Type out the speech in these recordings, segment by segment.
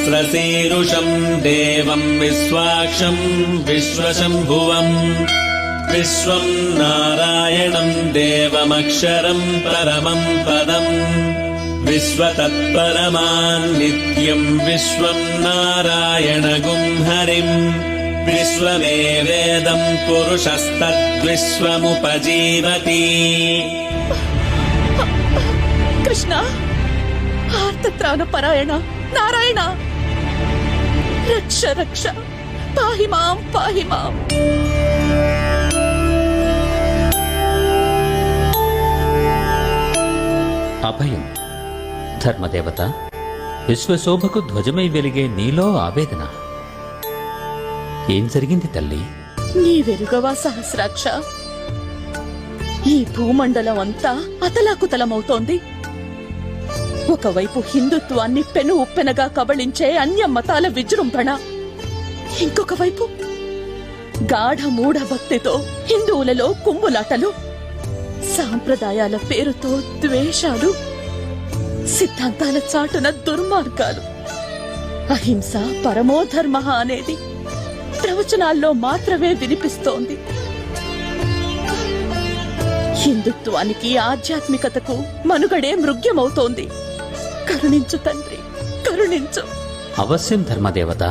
सहस्रशीरुषं देवं विश्वाक्षं विश्वशम्भुवम् विश्वं नारायणं देवमक्षरं परमं पदम् विश्वतत्परमान् नित्यं विश्वं नारायणगुं हरिम् विश्वमेवेदं पुरुषस्तद्विश्वमुपजीवति। कृष्ण आर्तत्राण परायण नारायण रक्ष रक्ष पाहि मां पाहि माम्। అభయం ధర్మదేవత విశ్వశోభకు ధ్వజమై వెలిగే నీలో ఆవేదన ఏం జరిగింది తల్లి? నీవెరుగవా సహస్రాక్ష, ఈ భూమండలం అంతా అతలాకుతలమవుతోంది. ఒకవైపు హిందుత్వాన్ని పెను ఉప్పెనగా కబళించే అన్య మతాల విజృంభణ, ఇంకొక వైపు గాఢ మూఢ భక్తితో హిందువులలో కుంభులాటలు, సాంప్రదాయాల పేరుతో ద్వేషాలు, సిద్ధాంతాల చాటున దుర్మార్గాలు. అహింస పరమోధర్మ అనేది ప్రవచనాల్లో మాత్రమే వినిపిస్తోంది. హిందుత్వానికి ఆధ్యాత్మికతకు మనుగడే మృగ్యమవుతోంది. కరుణించు తండ్రి, కరుణించు. అవశ్యం ధర్మదేవత,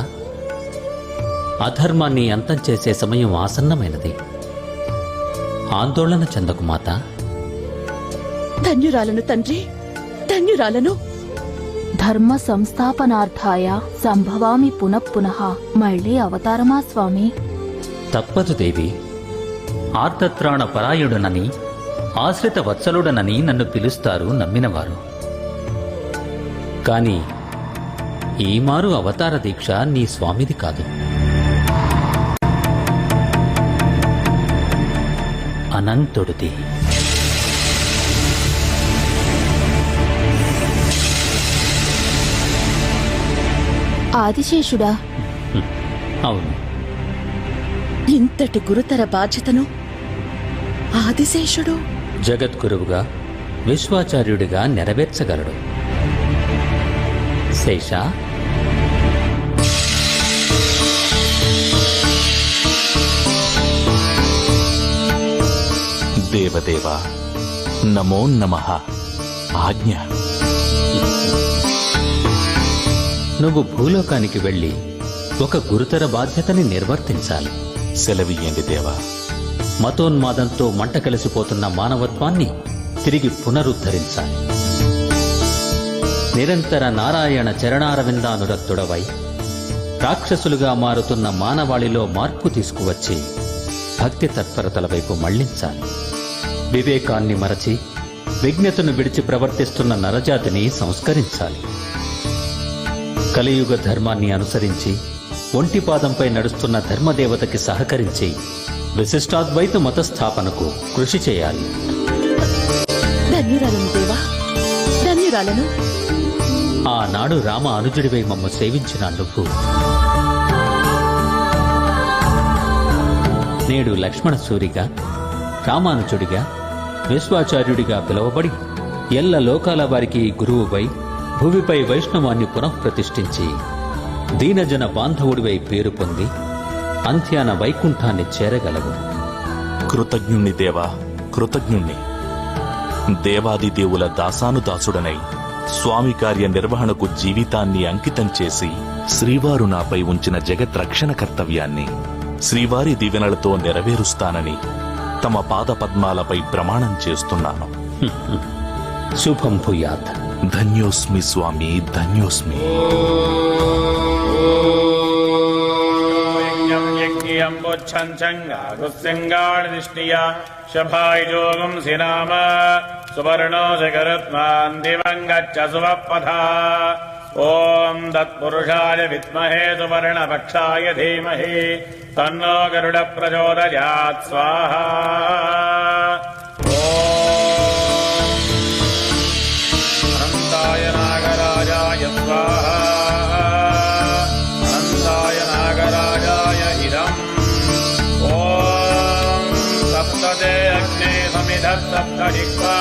అధర్మాన్ని అంతం చేసే సమయం ఆసన్నమైనది. ఆందోళన చెందకు మాత. ధన్యురాలను తండ్రి, ధన్యురాలను. ధర్మ సంస్థాపనార్థాయ సంభవామి పునఃపునః. మళ్ళీ అవతారమా స్వామి? తప్పదు దేవి. ఆర్తత్రాణ పరాయుడనని, ఆశ్రిత వత్సలుడనని నన్ను పిలుస్తారు నమ్మినవారు. కాని ఈమారు అవతార దీక్ష నీ స్వామిది కాదు, అనంతుడిది. ఆదిశేషుడా? అవును. ఇంతటి గురుతర బాధ్యతను ఆదిశేషుడు జగద్గురువుగా, విశ్వాచార్యుడిగా నెరవేర్చగలడు. శేష, దేవదేవ నమో నమః. ఆజ్ఞ. నువ్వు భూలోకానికి వెళ్ళి ఒక గురుతర బాధ్యతని నిర్వర్తించాలి. సెలవియ్యండి దేవా. మతోన్మాదంతో మంట కలిసిపోతున్న మానవత్వాన్ని తిరిగి పునరుద్ధరించాలి. నిరంతర నారాయణ చరణారవిందానురక్తుడవై రాక్షసులుగా మారుతున్న మానవాళిలో మార్పు తీసుకువచ్చి భక్తి తత్పరతల వైపు మళ్లించాలి. వివేకాన్ని మరచి విజ్ఞతను విడిచి ప్రవర్తిస్తున్న నరజాతిని సంస్కరించాలి. కలియుగ ధర్మాన్ని అనుసరించి ఒంటిపాదంపై నడుస్తున్న ధర్మదేవతకి సహకరించి విశిష్టాద్వైత మత స్థాపనకు కృషి చేయాలి. ధన్యురాలను దేవా, ధన్యురాలను. ఆనాడు రామ అనుజుడివై మమ్ము సేవించిన నువ్వు నేడు లక్ష్మణ సూరిగా, రామానుజుడిగా, విశ్వాచార్యుడిగా పిలువబడి ఎల్ల లోకాల వారికి గురువువై భూమిపై వైష్ణవాన్ని పునఃప్రతిష్ఠించి దీనజన బాంధవుడివై పేరు పొంది అంత్యాన వైకుంఠాన్ని చేరగలవు. కృతజ్ఞుణ్ణి దేవా, కృతజ్ఞుణ్ణి. దేవాదిదేవుల దాసానుదాసుడనై స్వామి కార్య నిర్వహణకు జీవితాన్ని అంకితం చేసి శ్రీవారు నాపై ఉంచిన జగద్రక్షణ కర్తవ్యాన్ని శ్రీవారి దీవెనలతో నెరవేరుస్తానని తమ పాదపద్మాలపై ప్రమాణం చేస్తున్నాను. శుభం భూయాత్. ధన్యోస్మి స్వామి, ధన్యోస్మి. సువర్ణో శకరత్మాన్ దివంగచ్చ సువపథా. ఓం తత్పురుషాయ విద్మహే సువర్ణపక్షాయ ధీమహి తన్నో గరుడ ప్రచోదయాత్. స్వాహా. అనంతాయ నాగరాజాయ స్వాహా. అనంతాయ నాగరాజాయ ఇదం. ఓం సప్తదే అగ్నే సమిధ సప్త జిహ్వా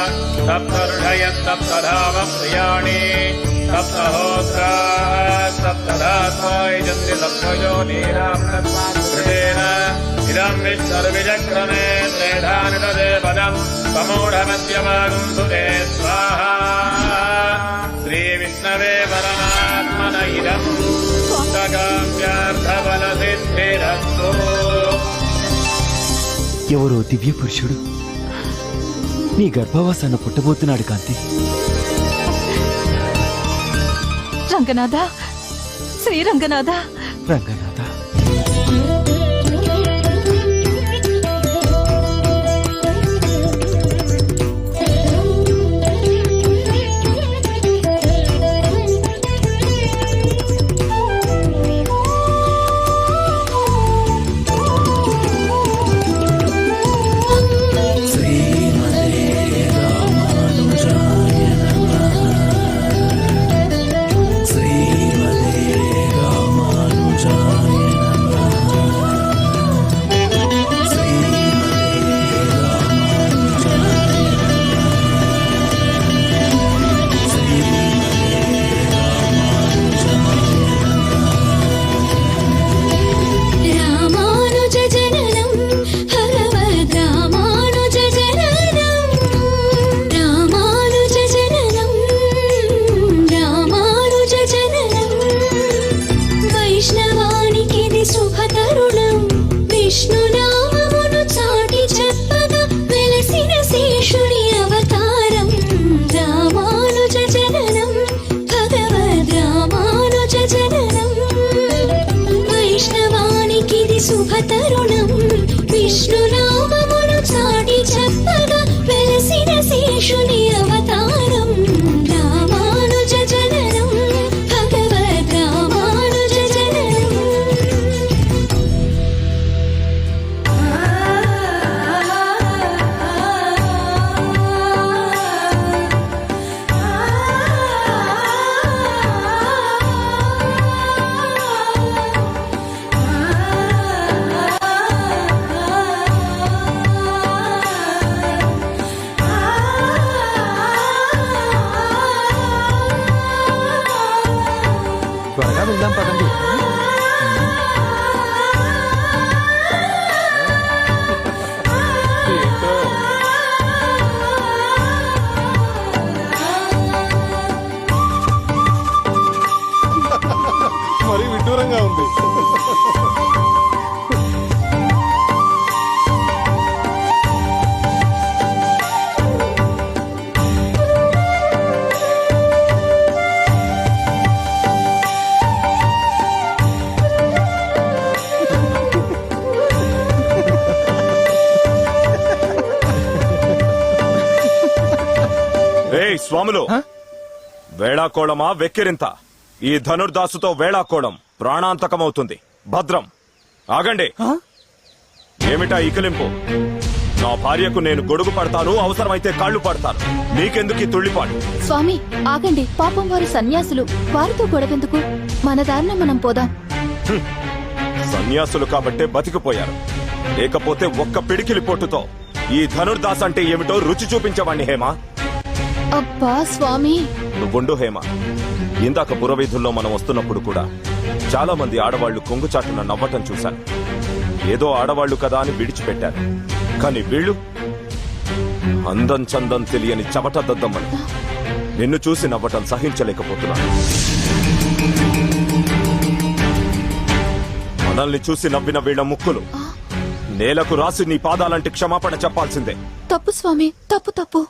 సప్త ఋషయ సప్తధామ ప్రియాణి सप्तहोत्राः सप्तधात्मा यजन्ति सप्तयोनीनामृतेन इदं विश्वविचक्रमे त्रेधानि तदे पदं समूढमध्यमागं सुते स्वाहा श्रीविष्णवे परमात्मन इदं काम्यार्थबलसिद्धिरस्तु ఎవరో దివ్య పురుషుడు నీ గర్భవాసాన పుట్టబోతున్నాడు కాంతి. రంగనాథ, శ్రీరంగనాథ, రంగనాథ, రామానుజ జననం భగవద్ రామానుజ జననం రామానుజ జననం రామానుజ జననం వైష్ణవానికిది శుభతరుణం విష్ణునామమును చాటి చెప్పగా వెలసిన శేషుని అవతారం రామానుజ జననం భగవద్ రామానుజ జననం వైష్ణవానికిది శుభతరుణం విష్ణునామమును చాటి చెప్పగా వెలసిన శేషుని అవతారం రామానుజ జననం భగవద్ రామానుజ జననం త్వరగా వెళ్దాం పదండి. మరి విడ్డూరంగా ఉంది. ఏయ్ స్వాములు, వేళాకోళమా వెక్కిరింత? ఈ ధనుర్దాసుతో వేళాకోళం ప్రాణాంతకమవుతుంది. భద్రం, ఆగండి. ఏమిటా ఇకిలింపు? నా భార్యకు నేను గొడుగు పడతాను, అవసరమైతే కాళ్ళు పడతాను. నీకెందుకు ఈ తుళ్ళిపాటు? స్వామి ఆగండి, పాపం వారు సన్యాసులు, వారితో గొడవెందుకు? మన దారిన మనం పోదాం. సన్యాసులు కాబట్టే బతికిపోయారు, లేకపోతే ఒక్క పిడికిలి పొట్టుతో ఈ ధనుర్దాస్ అంటే ఏమిటో రుచి చూపించవాణ్ణి. హేమ, అబ్బా స్వామి, నువ్వుండు హేమ. ఇందాక పురవీధుల్లో మనం వస్తున్నప్పుడు కూడా చాలా మంది ఆడవాళ్లు కొంగుచాటున నవ్వటం చూశాను. ఏదో ఆడవాళ్లు కదా అని విడిచిపెట్టారు. కానీ వీళ్ళు అందం చందం తెలియని చవట దద్దమ్మని. నిన్ను చూసి నవ్వటం సహించలేకపోతున్నాను. మనల్ని చూసి నవ్విన వీళ్ళ ముక్కులు నేలకు రాసి నీ పాదాలంటి క్షమాపణ చెప్పాల్సిందే. తప్పు స్వామి, తప్పు తప్పు.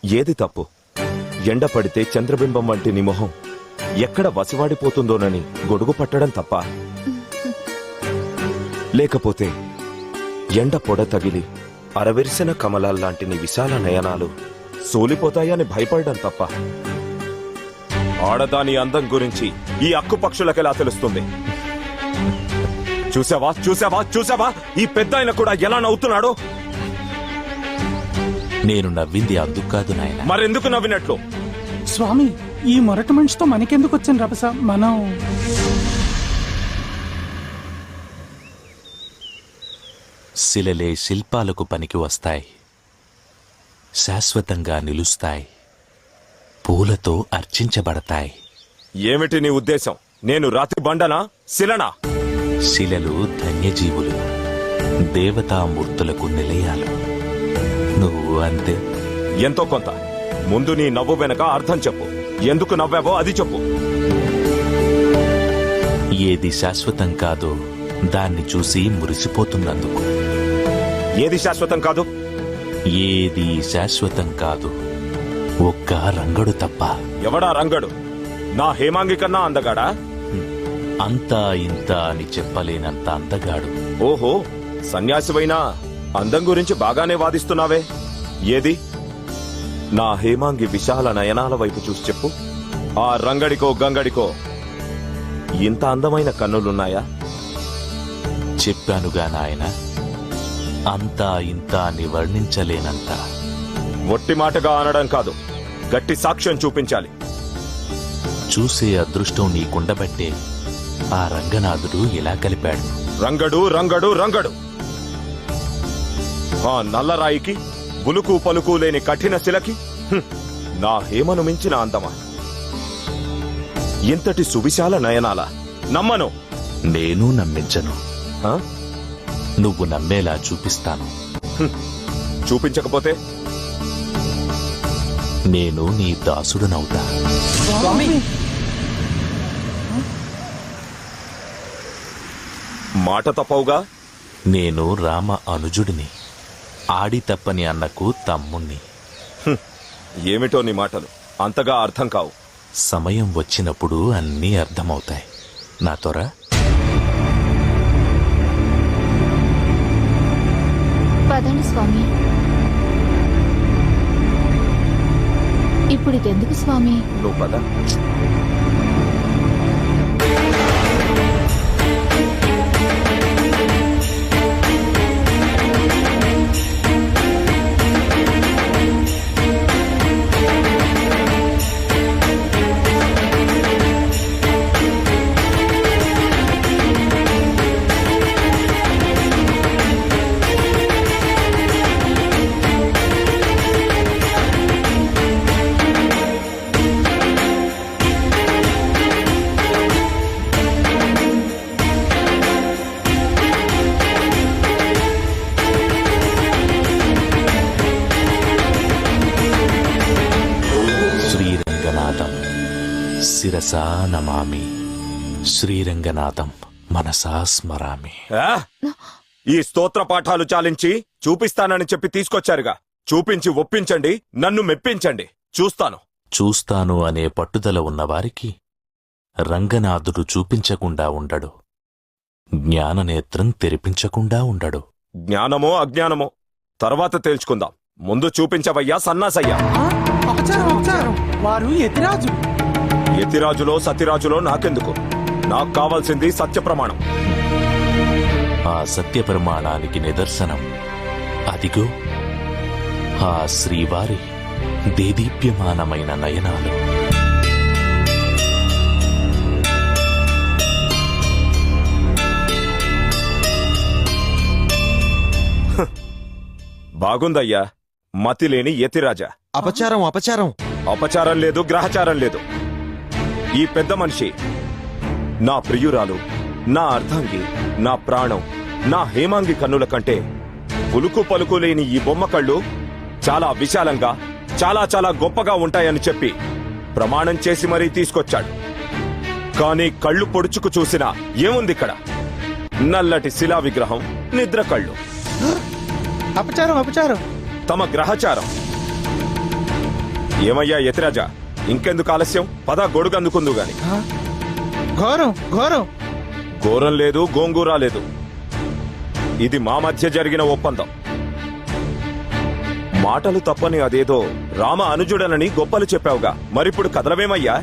ఏది తప్పు? ఎండ పడితే చంద్రబింబం వంటి నీ మొహం ఎక్కడ వసివాడిపోతుందోనని గొడుగు పట్టడం తప్ప? లేకపోతే ఎండ పొడ తగిలి అరవిరిసిన కమలాల్లాంటి నీ విశాల నయనాలు సోలిపోతాయని భయపడడం తప్ప? ఆడదాని అందం గురించి ఈ అక్కుపక్షులకెలా తెలుస్తుంది? చూసావా చూసావా చూసావా ఈ పెద్ద ఆయన కూడా ఎలా నవ్వుతున్నాడో? నేను నవ్వింది అందుకు కాదు నాయన. మరెందుకు నవ్వినట్లు? స్వామి, ఈ మొరటి మనిషితో మనకెందుకు వచ్చిన రభస? మనం శిలలే శిల్పాలకు పనికి వస్తాయి, శాశ్వతంగా నిలుస్తాయి, పూలతో అర్చించబడతాయి. ఏమిటి నీ ఉద్దేశం? నేను రాతి బండనా శిలనా? శిలలు ధన్యజీవులు, దేవతామూర్తులకు నిలయాలు. నువ్వు అంతే. ఎంతో కొంత. ముందు నీ నవ్వు వెనక అర్థం చెప్పు. ఎందుకు నవ్వావో అది చెప్పు. ఏది శాశ్వతం కాదో దాన్ని చూసి మురిసిపోతున్నందుకు. ఏది శాశ్వతం కాదు? ఏది శాశ్వతం కాదు, ఒక్క రంగడు తప్ప. ఎవడా రంగడు? నా హేమాంగి కన్నా అందగాడా? అంతా ఇంత అని చెప్పలేనంత అందగాడు. ఓహో, సన్యాసివైనా అందం గురించి బాగానే వాదిస్తున్నావే. ఏది? నా హేమాంగి విశాల నయనాల వైపు చూసి చెప్పు. ఆ రంగడికో గంగడికో ఇంత అందమైన కన్నులున్నాయా? చెప్పానుగా నాయన, అంతా ఇంత అని వర్ణించలేనంత. ఒట్టి మాటగా అనడం కాదు, గట్టి సాక్ష్యం చూపించాలి. చూసే అదృష్టం నీకుండబట్టే ఆ రంగనాథుడు ఇలా కలిపాడు. రంగడు రంగడు రంగడు. ఆ నల్లరాయికి బులుకు పలుకు లేని కఠిన శిలకి నా హేమను మించిన అందమా? ఇంతటి సువిశాల నయనాల నమ్మను. నేను నమ్మించను. ఆ? నువ్వు నమ్మేలా చూపిస్తాను. చూపించకపోతే నేను నీ దాసుడునవుతా. మాట తప్పవుగా. నేను రామ అనుజుడిని, ఆడి తప్పని అన్నకు తమ్ముణ్ణి. ఏమిటో నీ మాటలు అంతగా అర్థం కావు. సమయం వచ్చినప్పుడు అన్నీ అర్థమవుతాయి. నా త్వర. పదండి స్వామి. ఇప్పుడు ఇదెందుకు స్వామి? నువ్వు పద. శ్రీరంగనాథం శిరసా నమామి, శ్రీరంగనాథం మనసా స్మరామి. ఆ? ఈ స్తోత్ర పాఠాలు చాలించి చూపిస్తానని చెప్పి తీసుకొచ్చారుగా. చూపించి ఒప్పించండి, నన్ను మెప్పించండి. చూస్తాను. చూస్తాను అనే పట్టుదల ఉన్నవారికి రంగనాథుడు చూపించకుండా ఉండడు, జ్ఞాననేత్రం తెరిపించకుండా ఉండడు. జ్ఞానమో అజ్ఞానమో తర్వాత తేల్చుకుందాం. ముందు చూపించవయ్యా సన్నాసయ్యా. అపచారం అపచారం. వారు యతిరాజు. యతిరాజులో సతిరాజులో నాకెందుకు? నాకు కావాల్సింది సత్య ప్రమాణం. ఆ సత్య ప్రమాణానికి నిదర్శనం అదిగో ఆ శ్రీవారి దేదీప్యమానమైన నయనాలు. బాగుందయ్యా, మతిలేని యతిరాజా. అపచారం అపచారం. అపచారం లేదు, గ్రహచారం లేదు. ఈ పెద్ద మనిషి నా ప్రియురాలు, నా అర్ధాంగి, నా ప్రాణం, నా హేమాంగి కన్నుల కంటే పులుకు పలుకు లేని ఈ బొమ్మ కళ్ళు చాలా విశాలంగా, చాలా చాలా గొప్పగా ఉంటాయని చెప్పి ప్రమాణం చేసి మరీ తీసుకొచ్చాడు. కానీ కళ్ళు పొడుచుకు చూసినా ఏముందిక్కడ? నల్లటి శిలా విగ్రహం, నిద్ర కళ్ళు. అపచారం అపచారం. తమ గ్రహచారం. ఏమయ్యా యతిరాజా, ఇంకెందుకు ఆలస్యం? పద గొడుగందుకుందు గాని. ఘోరం ఘోరం. ఘోరం లేదు, గోంగూర లేదు. ఇది మా మధ్య జరిగిన ఒప్పందం. మాటలు తప్పని అదేదో రామ అనుజుడనని గొప్పలు చెప్పావుగా, మరిప్పుడు కదలవేమయ్యా?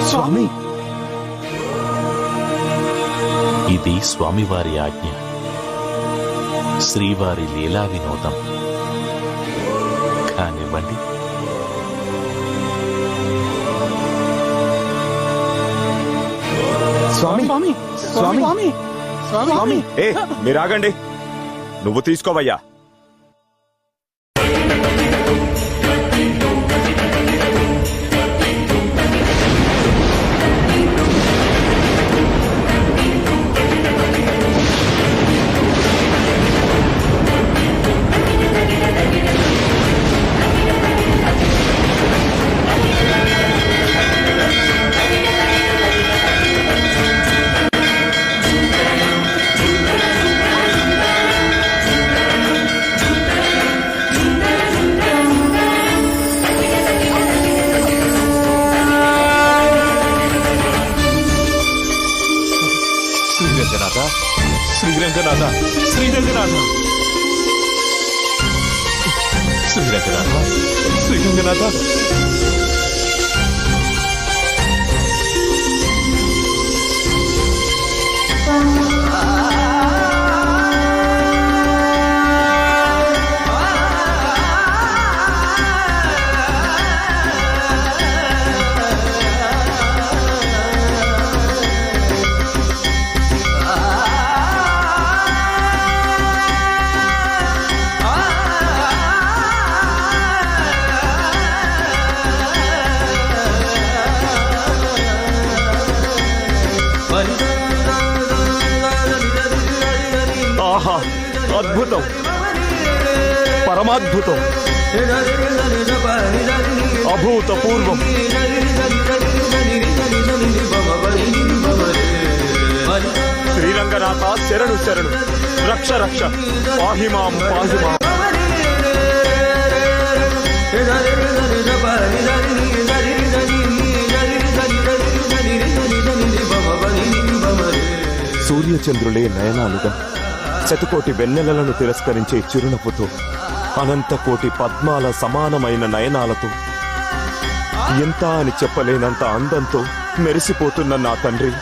స్వామి, ఇది స్వామివారి ఆజ్ఞ, శ్రీవారి లీలా వినోదం. కానివ్వండి. స్వామి స్వామి స్వామి స్వామి. ఏ మీరాగండి. నువ్వు తీసుకోవయ్యా. శ్రీరంగనాథ శ్రీరంగనాథ శ్రీరంగనాథ శ్రీరంగనాథ శ్రీరంగనాథ ఆహా అద్భుతం పరమాద్భుతం అభూతపూర్వం శ్రీరంగనాథ శరణు శరణు రక్ష రక్ష పాహిమాం పాహిమాం సూర్యచంద్రులే నయనాలుగా శతకోటి వెన్నెలలను తిరస్కరించే చిరునవ్వుతో అనంత కోటి పద్మాల సమానమైన నయనాలతో ఎంత అని చెప్పలేనంత అందంతో మెరిసిపోతున్న నా తండ్రి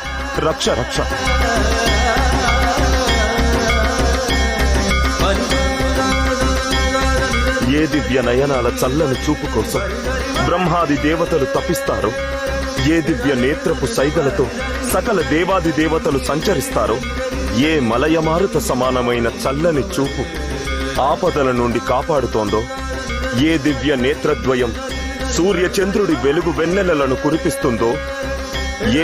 రక్ష రక్ష ఏ దివ్య నయనాల చల్లని చూపు కోసం బ్రహ్మాది దేవతలు తపిస్తారో, ఏ దివ్య నేత్రపు సైగలతో సకల దేవాది దేవతలు సంచరిస్తారో, ఏ మలయమారుత సమానమైన చల్లని చూపు ఆపదల నుండి కాపాడుతోందో, ఏ దివ్య నేత్రద్వయం సూర్యచంద్రుడి వెలుగు వెన్నెలలను కురిపిస్తుందో,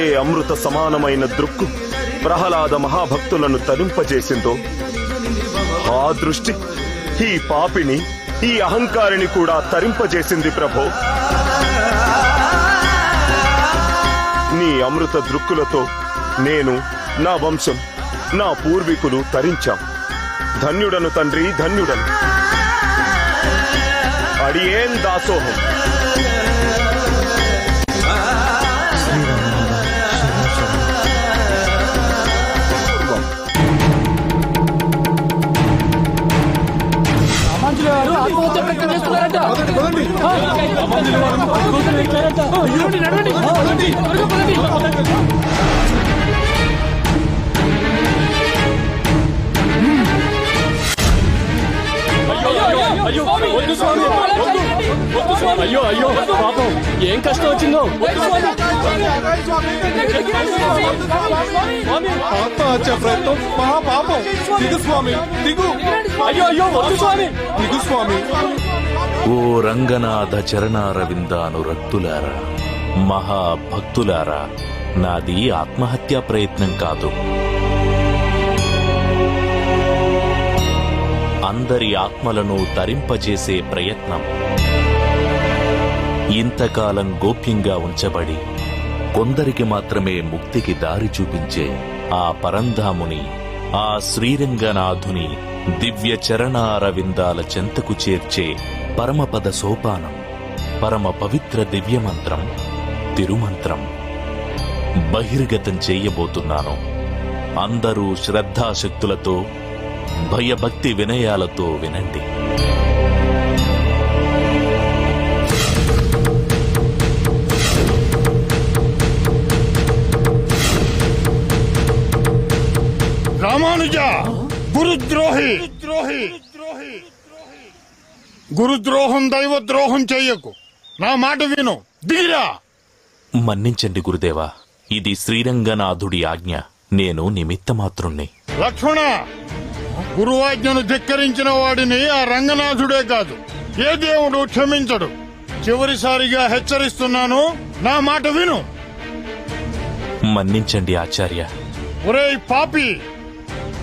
ఏ అమృత సమానమైన దృక్కు ప్రహ్లాద మహాభక్తులను తరింపజేసిందో, ఆ దృష్టి ఈ పాపిని ఈ అహంకారిని కూడా తరింపజేసింది ప్రభో. నీ అమృత దృక్కులతో నేను, నా వంశం, నా పూర్వీకులు తరించాం. ధన్యుడను తండ్రి, ధన్యుడను. అడియేం దాసోహం. అయ్యో అయ్యో పాపం ఏం కష్టం వచ్చిందో. ఆత్మహత్య ప్రయత్నం మహాపాపం. దిగు స్వామి దిగు. అయ్యో అయ్యో వద్దు స్వామి, దిగు స్వామి. ఓ రంగనాథ చరణారవిందానురక్తులారా, మహాభక్తులారా, నాది ఆత్మహత్యా ప్రయత్నం కాదు. అందరి ఆత్మలను తరింపజేసే ప్రయత్నం. ఇంతకాలం గోప్యంగా ఉంచబడి కొందరికి మాత్రమే ముక్తికి దారి చూపించే ఆ పరంధాముని, ఆ శ్రీరంగనాథుని దివ్య చరణారవిందాల చెంతకు చేర్చే పరమపద సోపానం, పరమ పవిత్ర దివ్యమంత్రం, తిరుమంత్రం బహిర్గతం చేయబోతున్నాను. అందరూ శ్రద్ధాశక్తులతో, భయభక్తి వినయాలతో వినండి. రామానుజ గురుద్రోహి, గురుద్రోహం దైవద్రోహం చెయ్యకు. నా మాట విను, దిగిరా. మన్నించండి గురుదేవా, ఇది శ్రీరంగనాథుడి ఆజ్ఞ. నేను నిమిత్తమాత్రుణ్ణి. లక్ష్మణ, గురువాజ్ఞను ధిక్కరించిన వాడిని ఆ రంగనాథుడే కాదు, ఏ దేవుడు క్షమించడు. చివరిసారిగా హెచ్చరిస్తున్నాను, నా మాట విను. మన్నించండి ఆచార్య. ఒరేయ్ పాపి,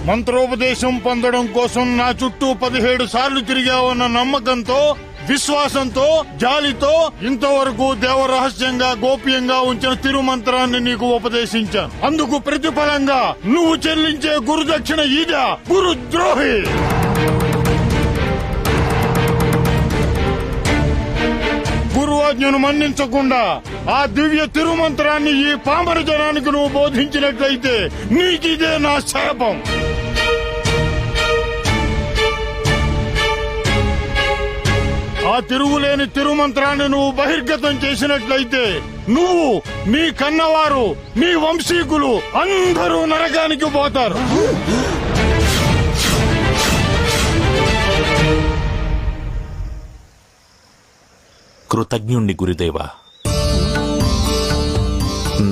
మంత్రోపదేశం పొందడం కోసం నా చుట్టూ 17 సార్లు తిరిగావన్న నమ్మకంతో, విశ్వాసంతో, జాలితో ఇంతవరకు దేవరహస్యంగా గోప్యంగా ఉంచిన తిరుమంత్రాన్ని నీకు ఉపదేశించాను. అందుకు ప్రతిఫలంగా నువ్వు చెల్లించే గురుదక్షిణ ఇదా? గురుద్రోహి! గురువాజ్ఞను మన్నించకుండా ఆ దివ్య తిరుమంత్రాన్ని ఈ పామర జనానికి నువ్వు బోధించినట్లయితే నీకిదే నా శాపం. ఆ తిరుగులేని తిరుమంత్రాన్ని నువ్వు బహిర్గతం చేసినట్లయితే నువ్వు, నీ కన్నవారు, నీ వంశీకులు అందరూ నరకానికి పోతారు. కృతజ్ఞుణ్ణి గురుదేవా.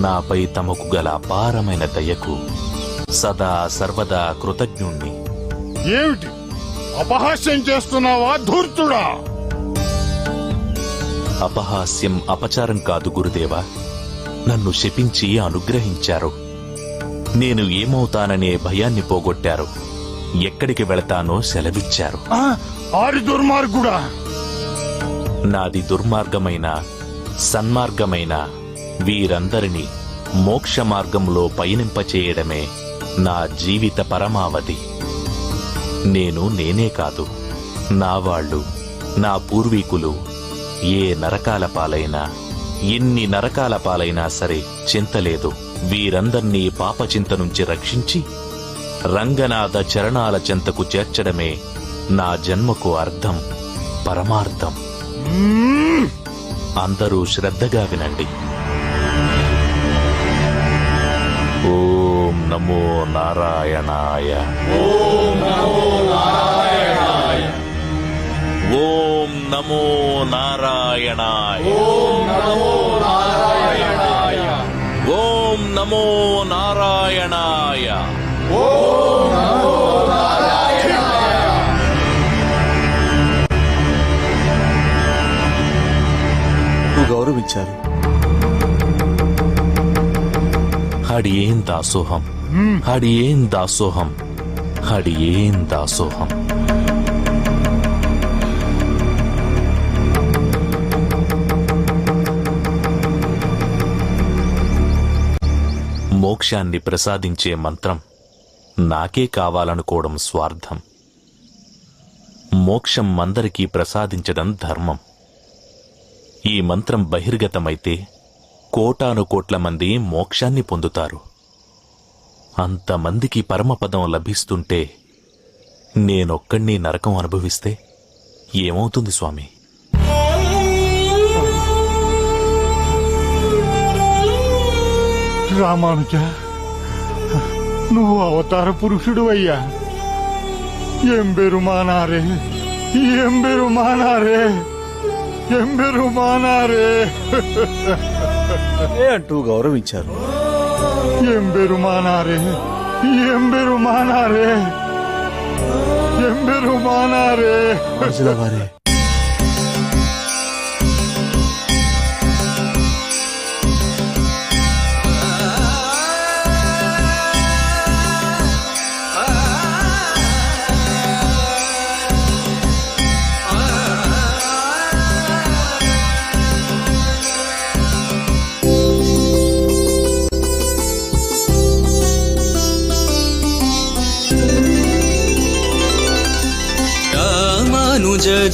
నాపై తమకు గల అపారమైన దయకు సదా సర్వదా కృతజ్ఞుణ్ణి. ఏమిటి అపహాస్యం చేస్తున్నావా ధూర్తుడా? అపహాస్యం, అపచారం కాదు గురుదేవా. నన్ను శపించి అనుగ్రహించారు. నేను ఏమవుతాననే భయాన్ని పోగొట్టారు. ఎక్కడికి వెళతానో సెలవిచ్చారు. ఆరి దుర్మార్గుడా! నాది దుర్మార్గమైన, సన్మార్గమైన వీరందరినీ మోక్ష మార్గంలో పయనింపచేయడమే నా జీవిత పరమావధి. నేనే కాదు, నా వాళ్ళు, నా పూర్వీకులు ఏ నరకాల పాలైనా, ఎన్ని నరకాల పాలైనా సరే చింతలేదు. వీరందర్నీ పాపచింత నుంచి రక్షించి రంగనాథ చరణాల చెంతకు చేర్చడమే నా జన్మకు అర్థం, పరమార్థం. అందరూ శ్రద్ధగా వినండి. ఓం నమో నారాయణాయ. ఓం నమో నారాయణాయ. ఓం నమో నారాయణాయ. ఓం నమో నారాయణాయ. ఓం నమో నారాయణాయ. ఓం నమో నారాయణాయ. గౌరవించాలి. హడియేం దాసోహం, హడియేం దాసోహం, హడియేం దాసోహం. మోక్షాన్ని ప్రసాదించే మంత్రం నాకే కావాలనుకోవడం స్వార్థం. మోక్షం అందరికీ ప్రసాదించడం ధర్మం. ఈ మంత్రం బహిర్గతమైతే కోటాను కోట్ల మంది మోక్షాన్ని పొందుతారు. అంతమందికి పరమపదం లభిస్తుంటే నేనొక్కడిని నరకం అనుభవిస్తే ఏమవుతుంది స్వామి? రామానుజ, నువ్వు అవతార పురుషుడు అయ్యా. ఎంబెరుమానారే, ఎంబెరుమానారే, ఎంబెరుమానారే అంటూ గౌరవించారు. ఎంబెరుమానారే, ఎంబెరుమానారే, ఎంబెరుమానారే. వారే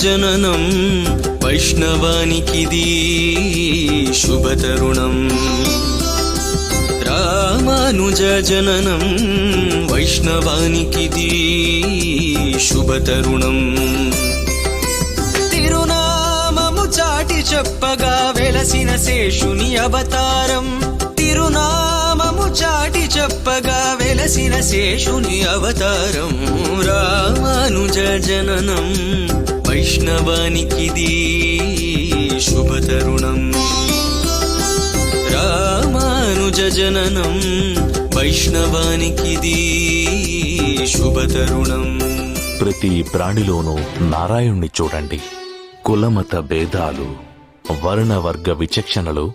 జననం వైష్ణవానికిది శుభతరుణం. రామానుజ జననం వైష్ణవానికిది శుభతరుణం. తిరునామము చాటి చెప్పగా వెలసిన శేషుని అవతారం. తిరునామము చాటి చెప్పగా వెలసిన శేషుని అవతారం. రామానుజ జననం వైష్ణవానికిది శుభతరుణం. రామానుజ జననం వైష్ణవానికిది శుభతరుణం. ప్రతి ప్రాణిలోనూ నారాయణ్ణి చూడండి. కులమత భేదాలు, వర్ణవర్గ విచక్షణలు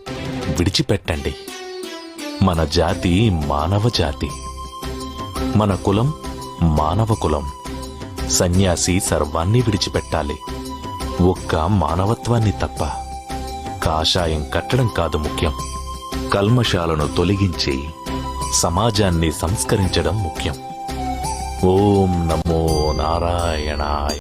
విడిచిపెట్టండి. మన జాతి మానవ జాతి. మన కులం మానవ కులం. సన్యాసి సర్వాన్ని విడిచిపెట్టాలి, ఒక్క మానవత్వాన్ని తప్ప. కాషాయం కట్టడం కాదు ముఖ్యం, కల్మషాలను తొలగించి సమాజాన్ని సంస్కరించడం ముఖ్యం. ఓం నమో నారాయణాయ.